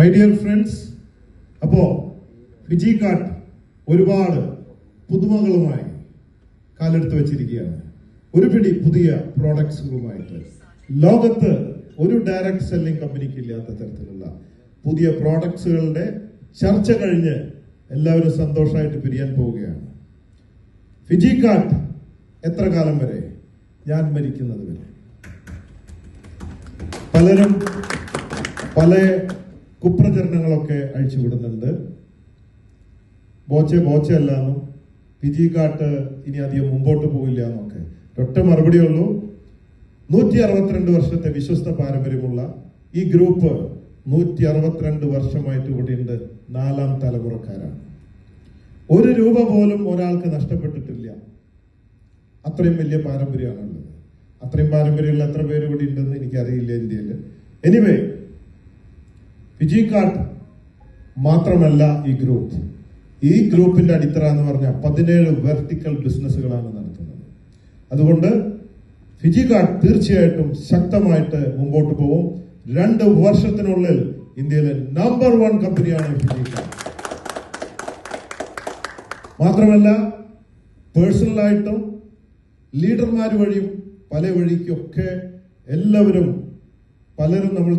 My dear friends, അപ്പോ ഫിജികാർട്ട് ഒരുപാട് പുതുമകളുമായി കാലെടുത്ത് വെച്ചിരിക്കുകയാണ്. ഒരു പിടി പുതിയ പ്രോഡക്ട്സുകളുമായിട്ട് ലോകത്ത് ഒരു ഡയറക്ട് സെല്ലിംഗ് കമ്പനിക്ക് ഇല്ലാത്ത തരത്തിലുള്ള പുതിയ പ്രോഡക്ട്സുകളുടെ ചർച്ച കഴിഞ്ഞ് എല്ലാവരും സന്തോഷമായിട്ട് പിരിയാൻ പോവുകയാണ്. ഫിജികാർട്ട് എത്ര കാലം വരെ? ഞാൻ മരിക്കുന്നത് വരെ. പലരും പല കുപ്രചരണങ്ങളൊക്കെ അഴിച്ചുവിടുന്നുണ്ട്. ബോച്ചെ അല്ലാന്നും ഫിജികാർട്ട് ഇനി അധികം മുമ്പോട്ട് പോയില്ല എന്നൊക്കെ. ഒറ്റ മറുപടിയുള്ളൂ, 162 വർഷത്തെ വിശ്വസ്ത പാരമ്പര്യമുള്ള ഈ ഗ്രൂപ്പ് 162 വർഷമായിട്ട് ഇവിടെയുണ്ട്. 4ാം തലമുറക്കാരാണ്. ഒരു രൂപ പോലും ഒരാൾക്ക് നഷ്ടപ്പെട്ടിട്ടില്ല. അത്രയും വലിയ പാരമ്പര്യമാണുള്ളത്. അത്രയും പാരമ്പര്യമുള്ള എത്ര പേര് ഇവിടെ ഉണ്ടെന്ന് എനിക്കറിയില്ല ഇന്ത്യയിൽ. എനിവേ, ഫിജികാർട്ട് മാത്രമല്ല ഈ ഗ്രൂപ്പിന്റെ അടിത്തറ എന്ന് പറഞ്ഞാൽ 17 വെർട്ടിക്കൽ ബിസിനസ്സുകളാണ് നടത്തുന്നത്. അതുകൊണ്ട് ഫിജികാർട്ട് തീർച്ചയായിട്ടും ശക്തമായിട്ട് മുമ്പോട്ട് പോകും. 2 വർഷത്തിനുള്ളിൽ ഇന്ത്യയിലെ നമ്പർ 1 കമ്പനിയാണ് ഫിജികാർട്ട്. മാത്രമല്ല, പേഴ്സണലായിട്ടും ലീഡർമാർ വഴിയും പല വഴിക്കൊക്കെ പലരും നമ്മൾ